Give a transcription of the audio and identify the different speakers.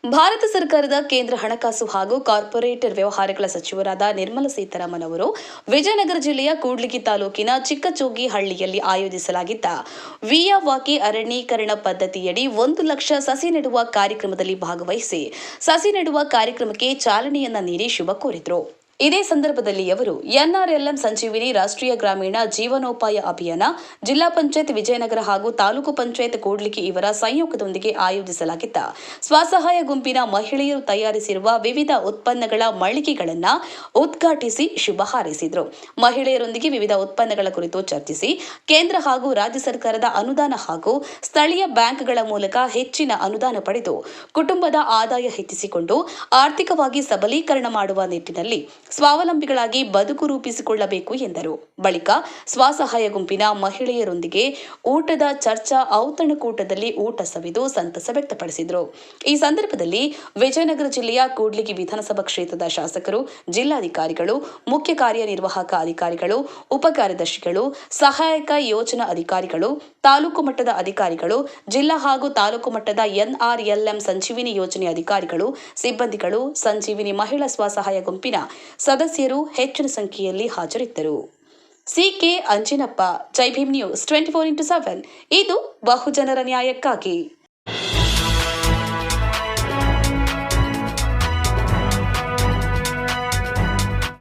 Speaker 1: ಭಾರತ ಸರ್ಕಾರದ ಕೇಂದ್ರ ಹಣಕಾಸು ಹಾಗೂ ಕಾರ್ಪೊರೇಟ್ ವ್ಯವಹಾರಗಳ ಸಚಿವರಾದ ನಿರ್ಮಲಾ ಸೀತಾರಾಮನ್ ಅವರು ವಿಜಯನಗರ ಜಿಲ್ಲೆಯ ಕೂಡ್ಲಿಗಿ ತಾಲೂಕಿನ ಚಿಕ್ಕಚೋಗಿಹಳ್ಳಿಯಲ್ಲಿ ಆಯೋಜಿಸಲಾಗಿದ್ದ ವಿಯಾವಾಕಿ ಅರಣ್ಯೀಕರಣ ಪದ್ಧತಿಯಡಿ 1 ಲಕ್ಷ ಸಸಿ ನೆಡುವ ಕಾರ್ಯಕ್ರಮದಲ್ಲಿ ಭಾಗವಹಿಸಿ ಸಸಿ ನೆಡುವ ಕಾರ್ಯಕ್ರಮಕ್ಕೆ ಚಾಲನೆಯನ್ನ ನೀಡಿ ಶುಭ ಕೋರಿದರು. ಇದೇ ಸಂದರ್ಭದಲ್ಲಿ ಅವರು ಎನ್ಆರ್ಎಲ್ಎಂ ಸಂಜೀವಿನಿ ರಾಷ್ಟ್ರೀಯ ಗ್ರಾಮೀಣ ಜೀವನೋಪಾಯ ಅಭಿಯಾನ, ಜಿಲ್ಲಾ ಪಂಚಾಯತ್ ವಿಜಯನಗರ ಹಾಗೂ ತಾಲೂಕು ಪಂಚಾಯತ್ ಕೂಡ್ಲಿಗಿ ಇವರ ಸಂಯೋಗದೊಂದಿಗೆ ಆಯೋಜಿಸಲಾಗಿದ್ದ ಸ್ವಸಹಾಯ ಗುಂಪಿನ ಮಹಿಳೆಯರು ತಯಾರಿಸಿರುವ ವಿವಿಧ ಉತ್ಪನ್ನಗಳ ಮಳಿಗೆಗಳನ್ನು ಉದ್ಘಾಟಿಸಿ ಶುಭ ಹಾರೈಸಿದರು. ಮಹಿಳೆಯರೊಂದಿಗೆ ವಿವಿಧ ಉತ್ಪನ್ನಗಳ ಕುರಿತು ಚರ್ಚಿಸಿ ಕೇಂದ್ರ ಹಾಗೂ ರಾಜ್ಯ ಸರ್ಕಾರದ ಅನುದಾನ ಹಾಗೂ ಸ್ಥಳೀಯ ಬ್ಯಾಂಕ್ಗಳ ಮೂಲಕ ಹೆಚ್ಚಿನ ಅನುದಾನ ಪಡೆದು ಕುಟುಂಬದ ಆದಾಯ ಹೆಚ್ಚಿಸಿಕೊಂಡು ಆರ್ಥಿಕವಾಗಿ ಸಬಲೀಕರಣ ಮಾಡುವ ನಿಟ್ಟಿನಲ್ಲಿ ಸ್ವಾವಲಂಬಿಗಳಾಗಿ ಬದುಕು ರೂಪಿಸಿಕೊಳ್ಳಬೇಕು ಎಂದರು. ಬಳಿಕ ಸ್ವಸಹಾಯ ಗುಂಪಿನ ಮಹಿಳೆಯರೊಂದಿಗೆ ಊಟದ ಚರ್ಚಾ ಔತಣಕೂಟದಲ್ಲಿ ಊಟ ಸವಿದು ಸಂತಸ ವ್ಯಕ್ತಪಡಿಸಿದರು. ಈ ಸಂದರ್ಭದಲ್ಲಿ ವಿಜಯನಗರ ಜಿಲ್ಲೆಯ ಕೂಡ್ಲಿಗಿ ವಿಧಾನಸಭಾ ಕ್ಷೇತ್ರದ ಶಾಸಕರು, ಜಿಲ್ಲಾಧಿಕಾರಿಗಳು, ಮುಖ್ಯ ಕಾರ್ಯನಿರ್ವಾಹಕ ಅಧಿಕಾರಿಗಳು, ಉಪಕಾರ್ಯದರ್ಶಿಗಳು, ಸಹಾಯಕ ಯೋಜನಾ ಅಧಿಕಾರಿಗಳು, ತಾಲೂಕು ಮಟ್ಟದ ಅಧಿಕಾರಿಗಳು, ಜಿಲ್ಲಾ ಹಾಗೂ ತಾಲೂಕು ಮಟ್ಟದ ಎನ್ಆರ್ಎಲ್ಎಂ ಸಂಜೀವಿನಿ ಯೋಜನೆ ಅಧಿಕಾರಿಗಳು, ಸಿಬ್ಬಂದಿಗಳು, ಸಂಜೀವಿನಿ ಮಹಿಳಾ ಸ್ವಸಹಾಯ ಗುಂಪಿನ ಸದಸ್ಯರು ಹೆಚ್ಚಿನ ಸಂಖ್ಯೆಯಲ್ಲಿ ಹಾಜರಿದ್ದರು. ಸಿಕೆ ಅಂಜಿನಪ್ಪ, ಜೈ ಭೀಮ್ ನ್ಯೂಸ್ 24x7 ಇದು ಬಹುಜನರ ನ್ಯಾಯಕ್ಕಾಗಿ.